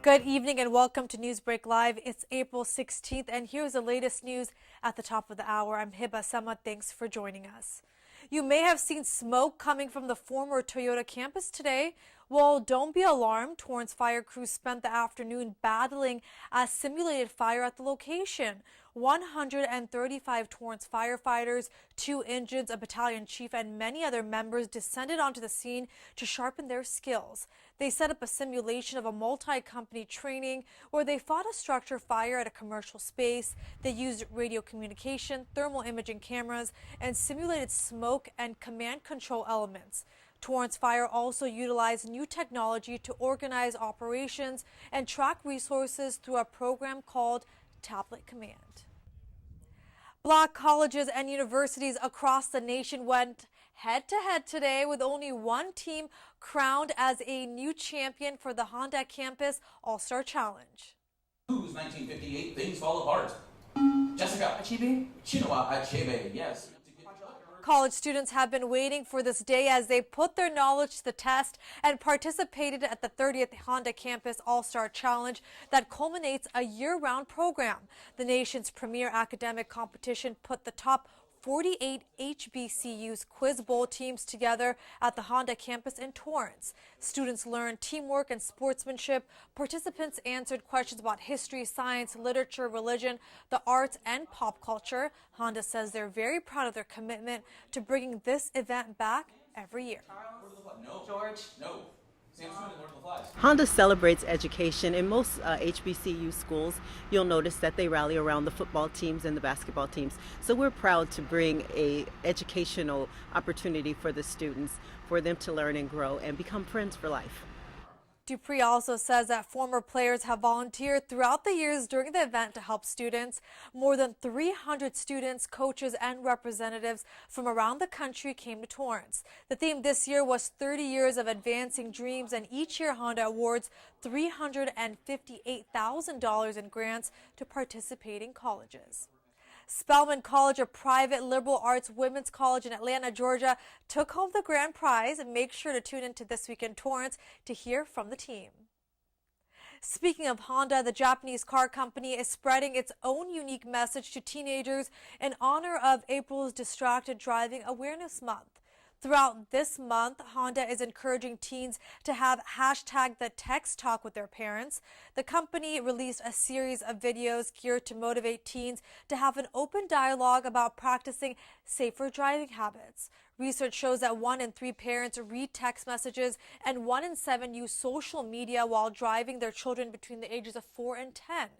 Good evening and welcome to NEWSBREAK Live. It's April 16th and here's the latest news at the top of the hour. I'm Hiba Sama. Thanks for joining us. You may have seen smoke coming from the former Toyota campus today. Well, don't be alarmed. Torrance fire crews spent the afternoon battling a simulated fire at the location. 135 Torrance firefighters, 2 engines, a battalion chief, and many other members descended onto the scene to sharpen their skills. They set up a simulation of a multi-company training where they fought a structure fire at a commercial space. They used radio communication, thermal imaging cameras, and simulated smoke and command control elements. Torrance Fire also utilized new technology to organize operations and track resources through a program called Tablet Command. Black colleges and universities across the nation went head-to-head today with only one team crowned as a new champion for the Honda Campus All-Star Challenge. Who's 1958? Things fall apart. Jessica Achebe? Chinoa Achebe, yes. College students have been waiting for this day as they put their knowledge to the test and participated at the 30th Honda Campus All-Star Challenge that culminates a year-round program. The nation's premier academic competition put the top 48 HBCU's Quiz Bowl teams together at the Honda campus in Torrance. Students learned teamwork and sportsmanship. Participants answered questions about history, science, literature, religion, the arts, and pop culture. Honda says they're very proud of their commitment to bringing this event back every year. No. George? No. Honda celebrates education. In most HBCU schools, you'll notice that they rally around the football teams and the basketball teams. So we're proud to bring a educational opportunity for the students, for them to learn and grow and become friends for life. Dupree also says that former players have volunteered throughout the years during the event to help students. More than 300 students, coaches, and representatives from around the country came to Torrance. The theme this year was 30 years of advancing dreams, and each year Honda awards $358,000 in grants to participating colleges. Spelman College, a private liberal arts women's college in Atlanta, Georgia, took home the grand prize. And make sure to tune into This Week in Torrance to hear from the team. Speaking of Honda, the Japanese car company is spreading its own unique message to teenagers in honor of April's Distracted Driving Awareness Month. Throughout this month, Honda is encouraging teens to have #TheTextTalk with their parents. The company released a series of videos geared to motivate teens to have an open dialogue about practicing safer driving habits. Research shows that 1 in 3 parents read text messages and 1 in 7 use social media while driving their children between the ages of 4 and 10.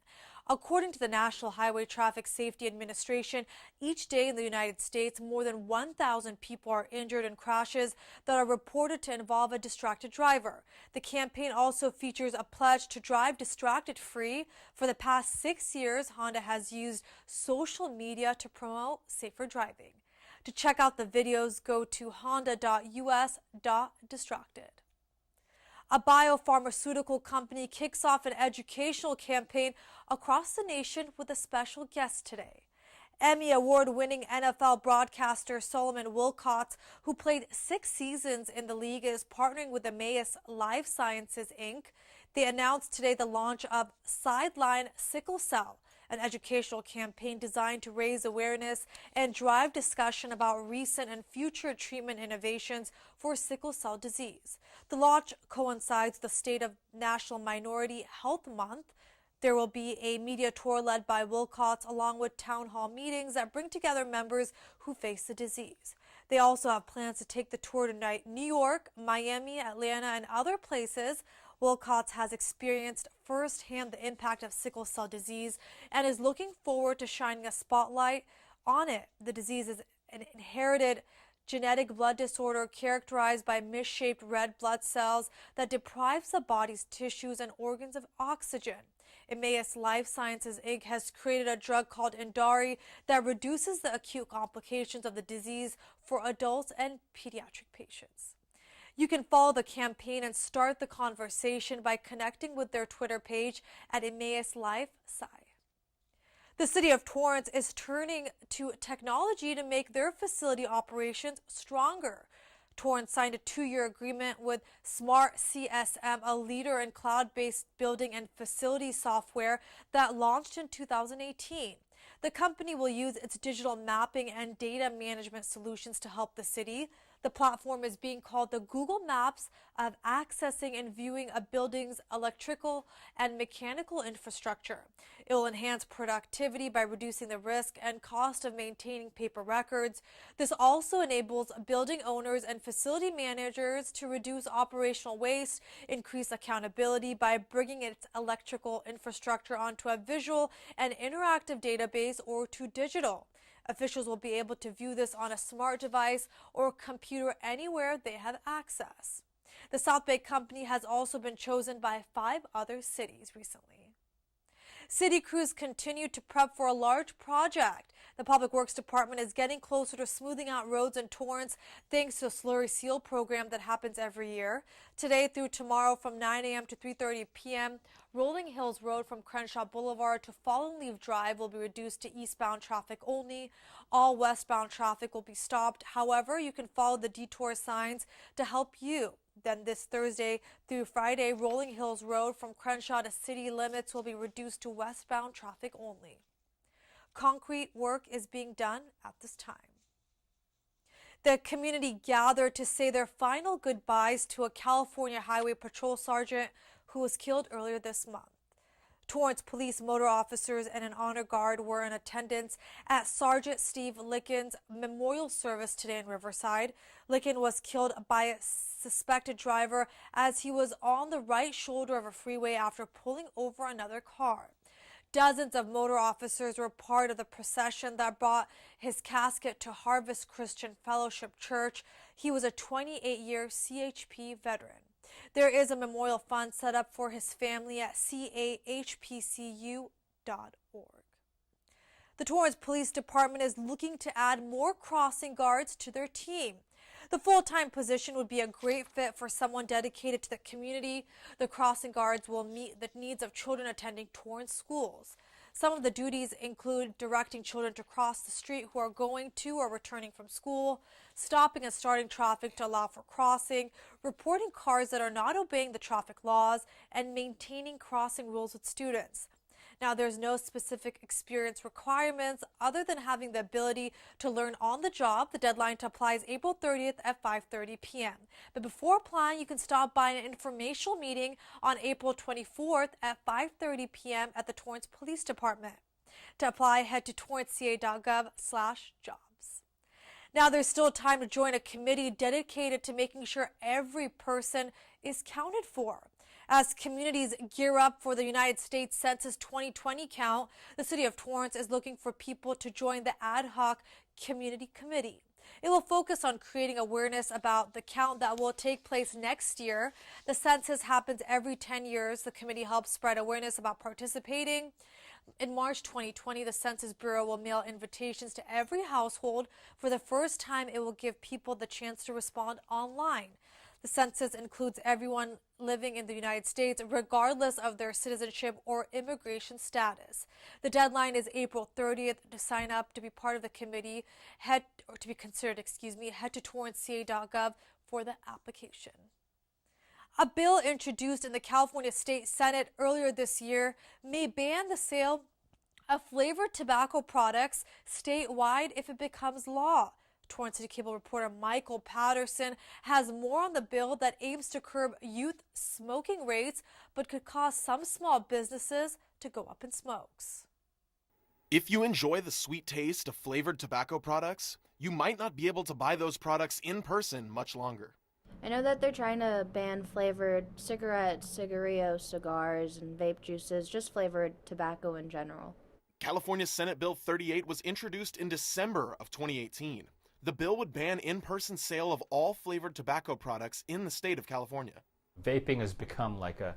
According to the National Highway Traffic Safety Administration, each day in the United States, more than 1,000 people are injured in crashes that are reported to involve a distracted driver. The campaign also features a pledge to drive distracted free. For the past 6 years, Honda has used social media to promote safer driving. To check out the videos, go to honda.us.distracted. A biopharmaceutical company kicks off an educational campaign across the nation with a special guest today. Emmy Award-winning NFL broadcaster Solomon Wilcots, who played 6 seasons in the league, is partnering with Emmaus Life Sciences, Inc. They announced today the launch of Sideline Sickle Cell, an educational campaign designed to raise awareness and drive discussion about recent and future treatment innovations for sickle cell disease. The launch coincides with the State of National Minority Health Month. There will be a media tour led by Wilcots along with town hall meetings that bring together members who face the disease. They also have plans to take the tour to New York, Miami, Atlanta, and other places. Wilcots has experienced firsthand the impact of sickle cell disease and is looking forward to shining a spotlight on it. The disease is an inherited genetic blood disorder characterized by misshaped red blood cells that deprives the body's tissues and organs of oxygen. Emmaus Life Sciences, Inc. has created a drug called Indari that reduces the acute complications of the disease for adults and pediatric patients. You can follow the campaign and start the conversation by connecting with their Twitter page at Emmaus Life Sci. The city of Torrance is turning to technology to make their facility operations stronger. Torrance signed a 2-year agreement with Smart CSM, a leader in cloud-based building and facility software that launched in 2018. The company will use its digital mapping and data management solutions to help the city. The platform is being called the Google Maps of accessing and viewing a building's electrical and mechanical infrastructure. It will enhance productivity by reducing the risk and cost of maintaining paper records. This also enables building owners and facility managers to reduce operational waste, increase accountability by bringing its electrical infrastructure onto a visual and interactive database or to digital. Officials will be able to view this on a smart device or computer anywhere they have access. The South Bay company has also been chosen by 5 other cities recently. City crews continue to prep for a large project. The Public Works Department is getting closer to smoothing out roads in Torrance thanks to a Slurry seal program that happens every year. Today through tomorrow from 9 a.m. to 3:30 p.m., Rolling Hills Road from Crenshaw Boulevard to Fallen Leaf Drive will be reduced to eastbound traffic only. All westbound traffic will be stopped. However, you can follow the detour signs to help you. Then this Thursday through Friday, Rolling Hills Road from Crenshaw to city limits will be reduced to westbound traffic only. Concrete work is being done at this time. The community gathered to say their final goodbyes to a California Highway Patrol sergeant who was killed earlier this month. Torrance police motor officers and an honor guard were in attendance at Sergeant Steve Lickin's memorial service today in Riverside. Lickin was killed by a suspected driver as he was on the right shoulder of a freeway after pulling over another car. Dozens of motor officers were part of the procession that brought his casket to Harvest Christian Fellowship Church. He was a 28-year CHP veteran. There is a memorial fund set up for his family at cahpcu.org. The Torrance Police Department is looking to add more crossing guards to their team. The full-time position would be a great fit for someone dedicated to the community. The crossing guards will meet the needs of children attending Torrance schools. Some of the duties include directing children to cross the street who are going to or returning from school, stopping and starting traffic to allow for crossing, reporting cars that are not obeying the traffic laws, and maintaining crossing rules with students. Now, there's no specific experience requirements other than having the ability to learn on the job. The deadline to apply is April 30th at 5:30 p.m. But before applying, you can stop by an informational meeting on April 24th at 5:30 p.m. at the Torrance Police Department. To apply, head to torranceca.gov/jobs. Now, there's still time to join a committee dedicated to making sure every person is counted for. As communities gear up for the United States Census 2020 count, the city of Torrance is looking for people to join the ad hoc community committee. It will focus on creating awareness about the count that will take place next year. The census happens every 10 years. The committee helps spread awareness about participating. In March 2020, the Census Bureau will mail invitations to every household. For the first time, it will give people the chance to respond online. The census includes everyone living in the United States, regardless of their citizenship or immigration status. The deadline is April 30th to sign up to be part of the committee. Head to torranceca.gov for the application. A bill introduced in the California State Senate earlier this year may ban the sale of flavored tobacco products statewide if it becomes law. Torrance City Cable reporter Michael Patterson has more on the bill that aims to curb youth smoking rates, but could cause some small businesses to go up in smokes. If you enjoy the sweet taste of flavored tobacco products, you might not be able to buy those products in person much longer. I know that they're trying to ban flavored cigarettes, cigarillos, cigars, and vape juices, just flavored tobacco in general. California Senate Bill 38 was introduced in December of 2018. The bill would ban in-person sale of all flavored tobacco products in the state of California. Vaping has become like a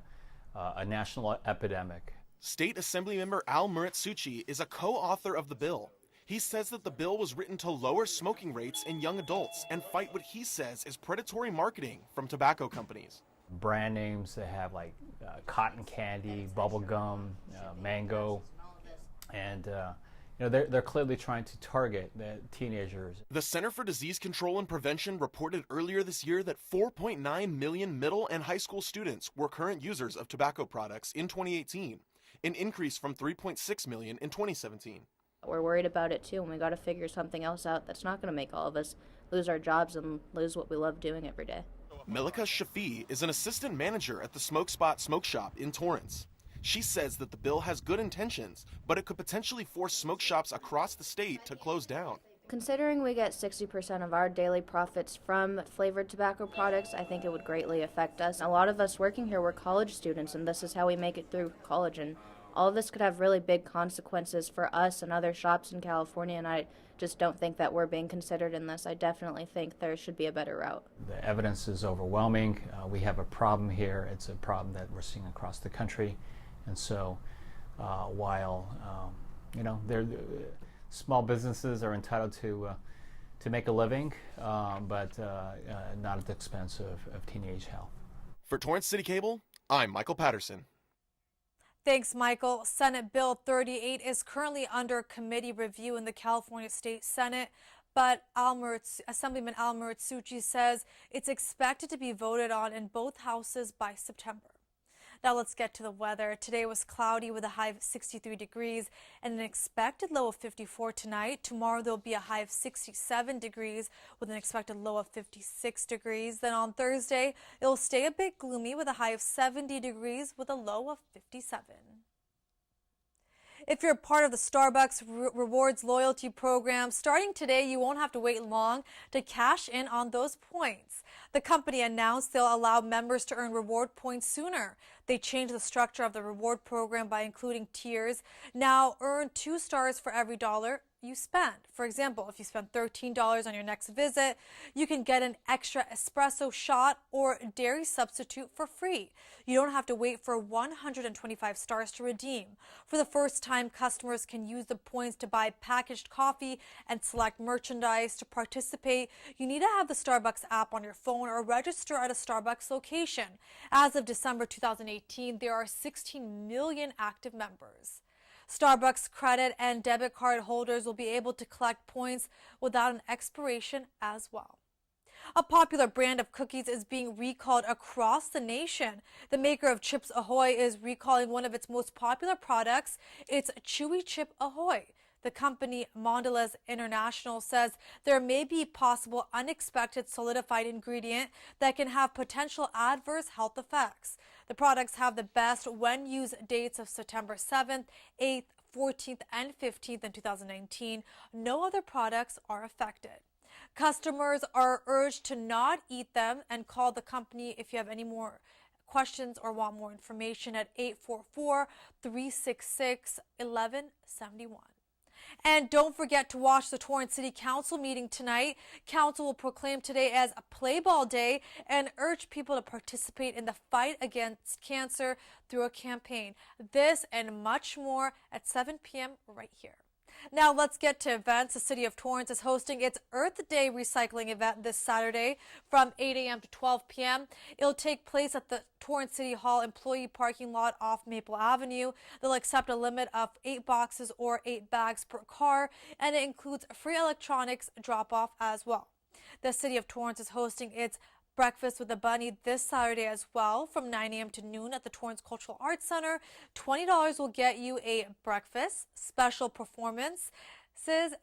national epidemic. State Assemblymember Al Muratsuchi is a co-author of the bill. He says that the bill was written to lower smoking rates in young adults and fight what he says is predatory marketing from tobacco companies. Brand names that have like cotton candy, bubble gum, mango, and they're clearly trying to target the teenagers. The Center for Disease Control and Prevention reported earlier this year that 4.9 million middle and high school students were current users of tobacco products in 2018, an increase from 3.6 million in 2017. We're worried about it too, and we got to figure something else out that's not going to make all of us lose our jobs and lose what we love doing every day. Melika Shafi is an assistant manager at the Smoke Spot Smoke Shop in Torrance. She says that the bill has good intentions, but it could potentially force smoke shops across the state to close down. Considering we get 60% of our daily profits from flavored tobacco products, I think it would greatly affect us. A lot of us working here, we're college students, and this is how we make it through college. And all of this could have really big consequences for us and other shops in California, and I just don't think that we're being considered in this. I definitely think there should be a better route. The evidence is overwhelming. We have a problem here. It's a problem that we're seeing across the country. And so while, small businesses are entitled to make a living, but not at the expense of teenage health. For Torrance City Cable, I'm Michael Patterson. Thanks, Michael. Senate Bill 38 is currently under committee review in the California State Senate, but Assemblyman Al Muratsuchi says it's expected to be voted on in both houses by September. Now let's get to the weather. Today was cloudy with a high of 63 degrees and an expected low of 54 tonight. Tomorrow there'll be a high of 67 degrees with an expected low of 56 degrees. Then on Thursday, it'll stay a bit gloomy with a high of 70 degrees with a low of 57. If you're part of the Starbucks Rewards loyalty program, starting today, you won't have to wait long to cash in on those points. The company announced they'll allow members to earn reward points sooner. They changed the structure of the reward program by including tiers. Now earn 2 stars for every $1 you spend. For example, if you spend $13 on your next visit, you can get an extra espresso shot or dairy substitute for free. You don't have to wait for 125 stars to redeem. For the first time, customers can use the points to buy packaged coffee and select merchandise. To participate, you need to have the Starbucks app on your phone or register at a Starbucks location. As of December 2018, there are 16 million active members. Starbucks credit and debit card holders will be able to collect points without an expiration as well. A popular brand of cookies is being recalled across the nation. The maker of Chips Ahoy is recalling one of its most popular products. It's Chewy Chip Ahoy. The company Mondelez International says there may be possible unexpected solidified ingredient that can have potential adverse health effects. The products have the best when used dates of September 7th, 8th, 14th, and 15th in 2019. No other products are affected. Customers are urged to not eat them and call the company if you have any more questions or want more information at 844-366-1171. And don't forget to watch the Torrance City Council meeting tonight. Council will proclaim today as a Play Ball Day and urge people to participate in the fight against cancer through a campaign. This and much more at 7 p.m. right here. Now let's get to events. The City of Torrance is hosting its Earth Day recycling event this Saturday from 8 a.m. to 12 p.m. It'll take place at the Torrance City Hall employee parking lot off Maple Avenue. They'll accept a limit of 8 boxes or 8 bags per car, and it includes free electronics drop-off as well. The City of Torrance is hosting its Breakfast with the Bunny this Saturday as well from 9 a.m. to noon at the Torrance Cultural Arts Center. $20 will get you a breakfast, special performances,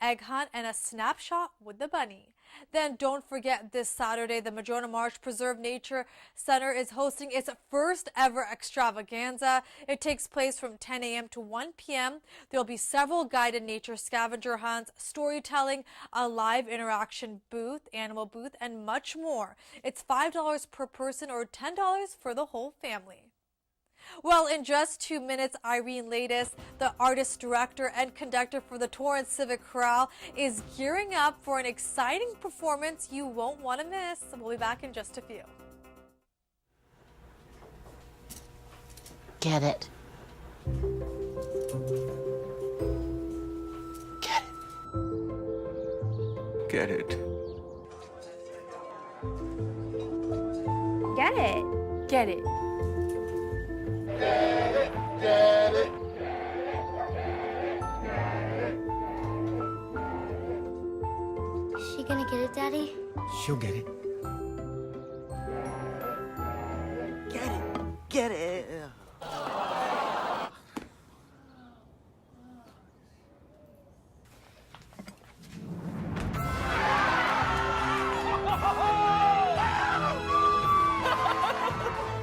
egg hunt, and a snapshot with the bunny. Then don't forget this Saturday, the Madrona Marsh Preserve Nature Center is hosting its first ever extravaganza. It takes place from 10 a.m. to 1 p.m. There'll be several guided nature scavenger hunts, storytelling, a live interaction booth, animal booth, and much more. It's $5 per person or $10 for the whole family. Well, in just 2 minutes, Irene Leites, the artist, director, and conductor for the Torrance Civic Chorale, is gearing up for an exciting performance you won't want to miss. We'll be back in just a few. Get it. Get it. Get it. Get it. Get it. Get it. Daddy? She'll get it. Get it! Get it!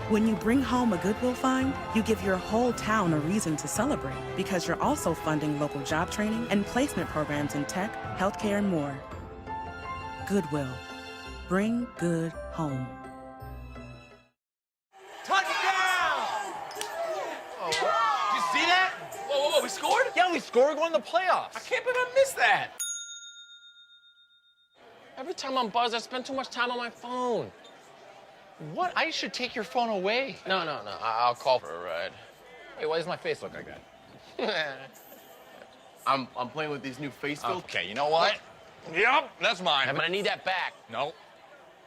When you bring home a Goodwill find, you give your whole town a reason to celebrate because you're also funding local job training and placement programs in tech, healthcare, and more. Goodwill. Bring good home. Touchdown! Oh, did you see that? Whoa, we scored? Yeah, we scored. We're going to the playoffs. I can't believe I missed that. Every time I'm buzzed, I spend too much time on my phone. What? I should take your phone away. No. I'll call for a ride. Hey, why does my face look like that? I'm playing with these new face filters. Okay, you know what? Yep, that's mine. Kevin, I need that back. No.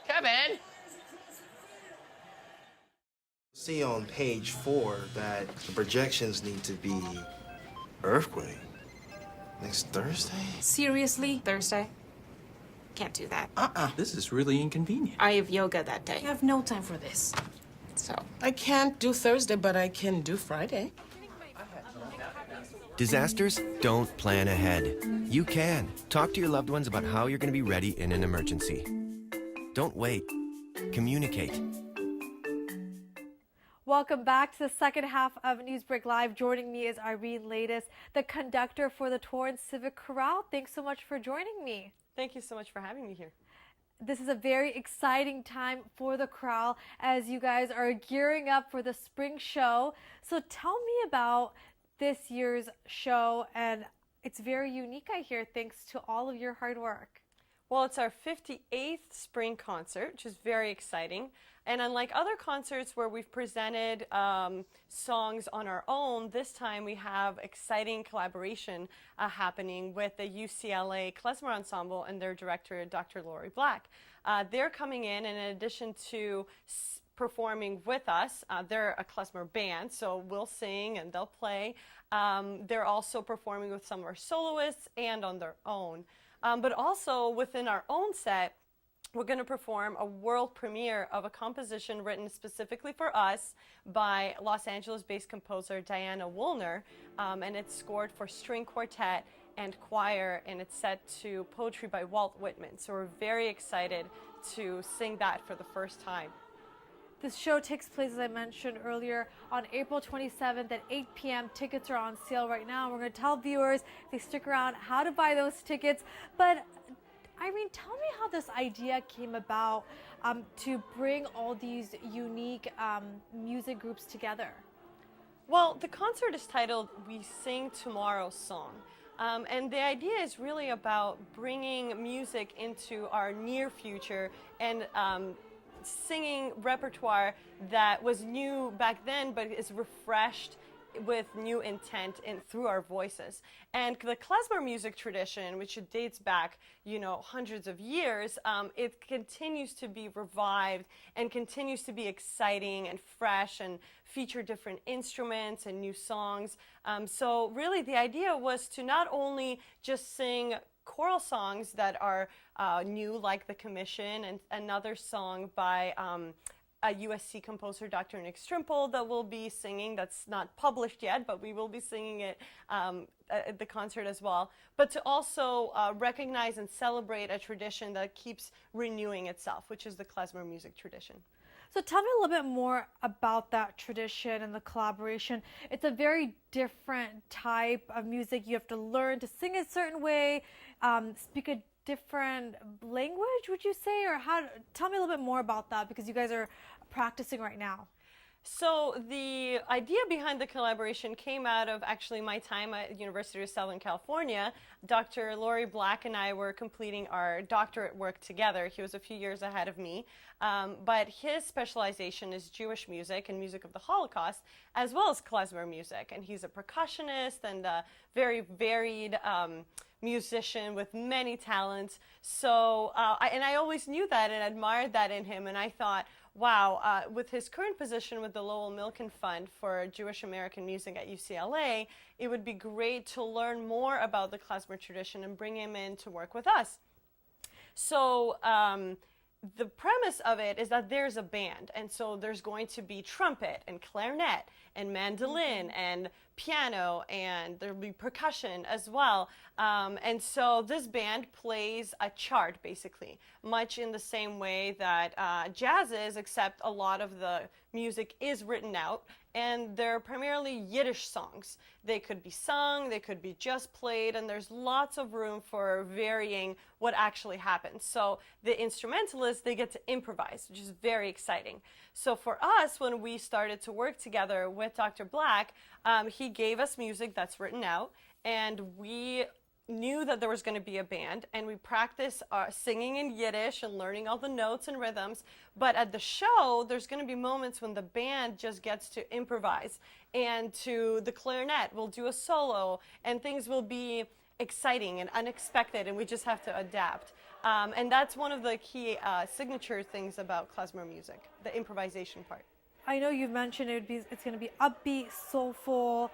Kevin! See on page 4 that the projections need to be earthquake. Next Thursday? Seriously? Thursday? Can't do that. This is really inconvenient. I have yoga that day. I have no time for this. So. I can't do Thursday, but I can do Friday. Disasters don't plan ahead. You can. Talk to your loved ones about how you're going to be ready in an emergency. Don't wait. Communicate. Welcome back to the second half of NEWSBREAK Live. Joining me is Irene, Leites, the conductor for the Torrance Civic Chorale. Thanks so much for joining me. Thank you so much for having me here. This is a very exciting time for the chorale as you guys are gearing up for the spring show. So tell me about this year's show, and it's very unique, I hear, thanks to all of your hard work. Well, it's our 58th spring concert, which is very exciting. And unlike other concerts where we've presented songs on our own, this time we have exciting collaboration happening with the UCLA Klezmer Ensemble and their director, Dr. Lori Black. They're coming in addition to performing with us. They're a klezmer band, so we'll sing and they'll play. They're also performing with some of our soloists and on their own. But also within our own set, we're going to perform a world premiere of a composition written specifically for us by Los Angeles-based composer Diana Woolner, and it's scored for string quartet and choir, and it's set to poetry by Walt Whitman. So we're very excited to sing that for the first time. This show takes place, as I mentioned earlier, on April 27th at 8 p.m. Tickets are on sale right now. We're going to tell viewers, if they stick around, how to buy those tickets. But Irene, tell me how this idea came about to bring all these unique music groups together. Well, the concert is titled We Sing Tomorrow's Song. And the idea is really about bringing music into our near future and singing repertoire that was new back then but is refreshed with new intent through our voices. And the klezmer music tradition, which dates back, hundreds of years, it continues to be revived and continues to be exciting and fresh and feature different instruments and new songs. So really the idea was to not only just sing choral songs that are new, like The Commission, and another song by a USC composer, Dr. Nick Strimple, that we'll be singing. That's not published yet, but we will be singing it at the concert as well. But to also recognize and celebrate a tradition that keeps renewing itself, which is the klezmer music tradition. So tell me a little bit more about that tradition and the collaboration. It's a very different type of music. You have to learn to sing a certain way, speak a different language, would you say? Or tell me a little bit more about that, because you guys are practicing right now. So the idea behind the collaboration came out of actually my time at University of Southern California. Dr. Lori Black and I were completing our doctorate work together. He was a few years ahead of me, but his specialization is Jewish music and music of the Holocaust, as well as klezmer music. And he's a percussionist and a very varied musician with many talents. So, I always knew that and admired that in him, and I thought, wow, with his current position with the Lowell Milken Fund for Jewish American Music at UCLA, it would be great to learn more about the klezmer tradition and bring him in to work with us. So the premise of it is that there's a band, and so there's going to be trumpet and clarinet and mandolin and piano, and there'll be percussion as well. And so this band plays a chart, basically, much in the same way that jazz is, except a lot of the music is written out, and they're primarily Yiddish songs. They could be sung, they could be just played, and there's lots of room for varying what actually happens. So the instrumentalists, they get to improvise, which is very exciting. So for us, when we started to work together with Dr. Black, he gave us music that's written out, and we knew that there was going to be a band, and we practiced singing in Yiddish and learning all the notes and rhythms. But at the show, there's going to be moments when the band just gets to improvise, and to the clarinet will do a solo, and things will be exciting and unexpected, and we just have to adapt. And that's one of the key signature things about klezmer music, the improvisation part. I know you've mentioned it's going to be upbeat, soulful.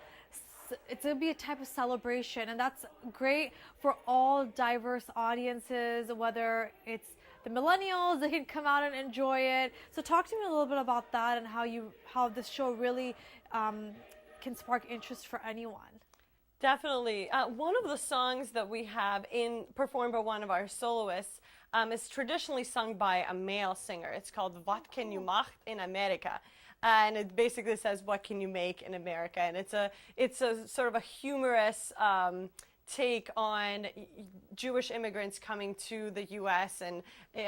It's going to be a type of celebration, and that's great for all diverse audiences, whether it's the millennials, they can come out and enjoy it. So talk to me a little bit about that and how this show really can spark interest for anyone. Definitely. One of the songs that we have performed by one of our soloists is traditionally sung by a male singer. It's called What Can You Macht in America? And it basically says, what can you make in America? And it's a sort of a humorous take on Jewish immigrants coming to the U.S. and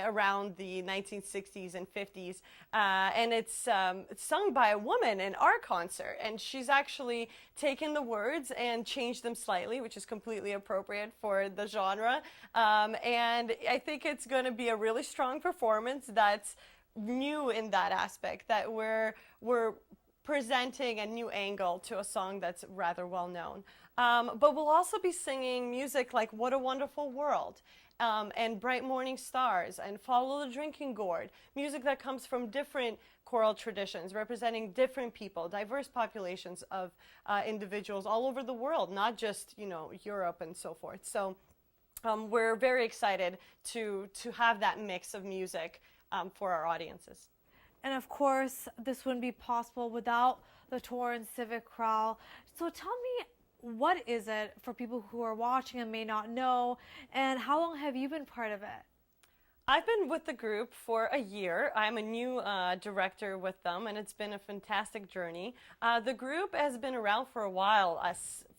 around the 1960s and 50s. And it's sung by a woman in our concert. And she's actually taken the words and changed them slightly, which is completely appropriate for the genre. And I think it's going to be a really strong performance that's new in that aspect, that we're presenting a new angle to a song that's rather well known. But we'll also be singing music like What a Wonderful World, and Bright Morning Stars, and Follow the Drinking Gourd, music that comes from different choral traditions, representing different people, diverse populations of individuals all over the world, not just, Europe and so forth. So we're very excited to have that mix of music for our audiences. And of course, this wouldn't be possible without the Torrance Civic Chorale. So tell me, what is it for people who are watching and may not know, and how long have you been part of it? I've been with the group for a year. I'm a new director with them, and it's been a fantastic journey. The group has been around for a while,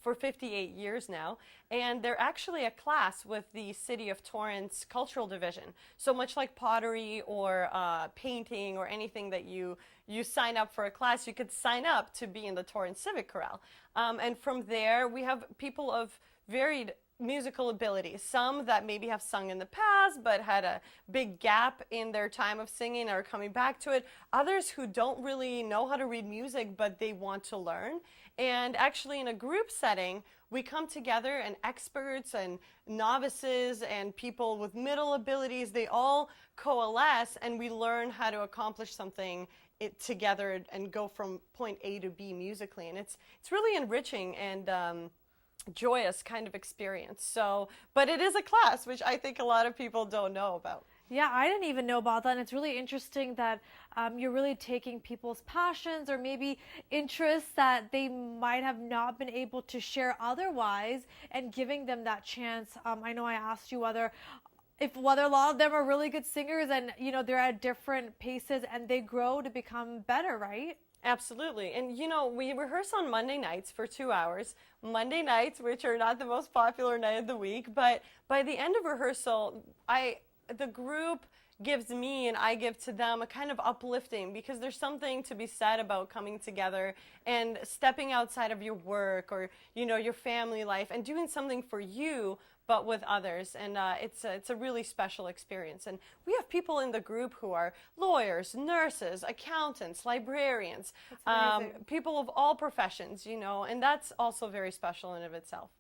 for 58 years now, and they're actually a class with the City of Torrance Cultural Division. So much like pottery or painting or anything that you sign up for a class, you could sign up to be in the Torrance Civic Chorale. And from there, we have people of varied musical abilities. Some that maybe have sung in the past but had a big gap in their time of singing and are coming back to it. Others who don't really know how to read music but they want to learn. And actually in a group setting, we come together, and experts and novices and people with middle abilities, they all coalesce, and we learn how to accomplish something together and go from point A to B musically. And it's really enriching and joyous kind of experience. So, but it is a class, which I think a lot of people don't know about. Yeah, I didn't even know about that, and it's really interesting that you're really taking people's passions or maybe interests that they might have not been able to share otherwise and giving them that chance. I know I asked you whether a lot of them are really good singers and, they're at different paces and they grow to become better, right? Absolutely. And, we rehearse on Monday nights for 2 hours. Monday nights, which are not the most popular night of the week, but by the end of rehearsal, the group gives me and I give to them a kind of uplifting, because there's something to be said about coming together and stepping outside of your work or, your family life and doing something for you, but with others. And it's a really special experience. And we have people in the group who are lawyers, nurses, accountants, librarians, people of all professions, and that's also very special in of itself.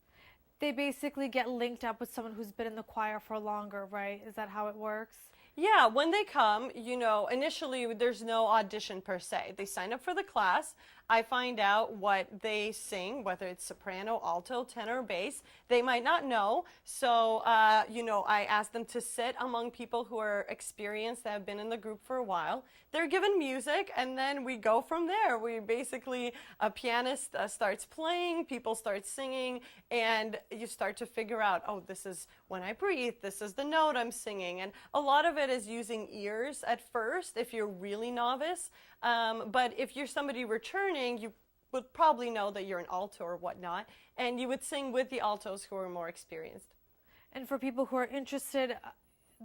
They basically get linked up with someone who's been in the choir for longer, right? Is that how it works? Yeah, when they come, initially there's no audition per se. They sign up for the class, I find out what they sing, whether it's soprano, alto, tenor, bass. They might not know, so I ask them to sit among people who are experienced, that have been in the group for a while. They're given music, and then we go from there. We basically, a pianist starts playing, people start singing, and you start to figure out, oh, this is when I breathe, this is the note I'm singing. And a lot of it is using ears at first if you're really novice, but if you're somebody returning, you would probably know that you're an alto or whatnot, and you would sing with the altos who are more experienced. And for people who are interested,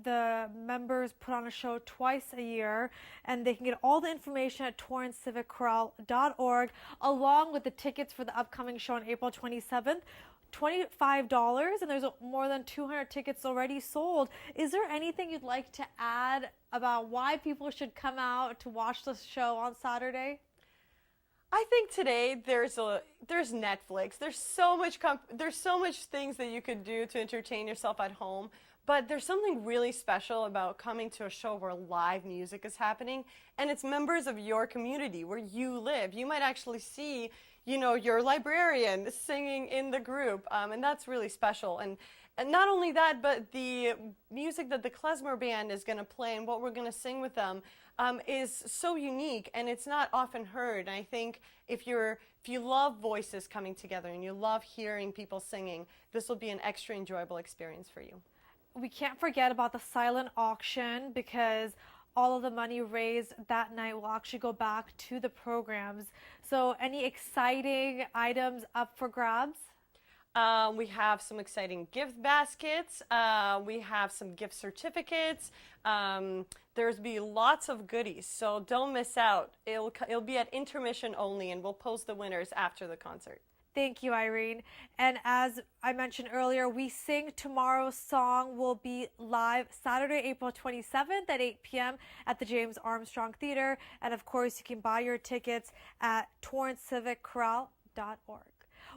the members put on a show twice a year, and they can get all the information at torrancecivichorale.org, along with the tickets for the upcoming show on April 27th. $25, and there's more than 200 tickets already sold. Is there anything you'd like to add about why people should come out to watch the show on Saturday? I think today there's Netflix. There's so much things that you could do to entertain yourself at home. But there's something really special about coming to a show where live music is happening, and it's members of your community where you live. You might actually see, your librarian singing in the group, and that's really special. And not only that, but the music that the klezmer band is going to play and what we're going to sing with them is so unique, and it's not often heard. And I think if you love voices coming together and you love hearing people singing, this will be an extra enjoyable experience for you. We can't forget about the silent auction, because all of the money raised that night will actually go back to the programs. So any exciting items up for grabs? We have some exciting gift baskets. We have some gift certificates. There's be lots of goodies, so don't miss out. It'll be at intermission only, and we'll post the winners after the concert. Thank you, Irene. And as I mentioned earlier, We Sing Tomorrow's song will be live Saturday, April 27th at 8 p.m. at the James Armstrong Theater. And of course, you can buy your tickets at torrancecivichorale.org.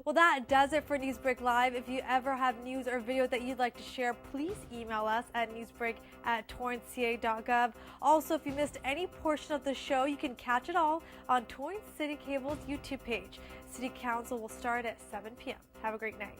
Well, that does it for NewsBreak Live. If you ever have news or video that you'd like to share, please email us at newsbreak@torranceca.gov. Also, if you missed any portion of the show, you can catch it all on Torrance City Cable's YouTube page. City Council will start at 7 p.m. Have a great night.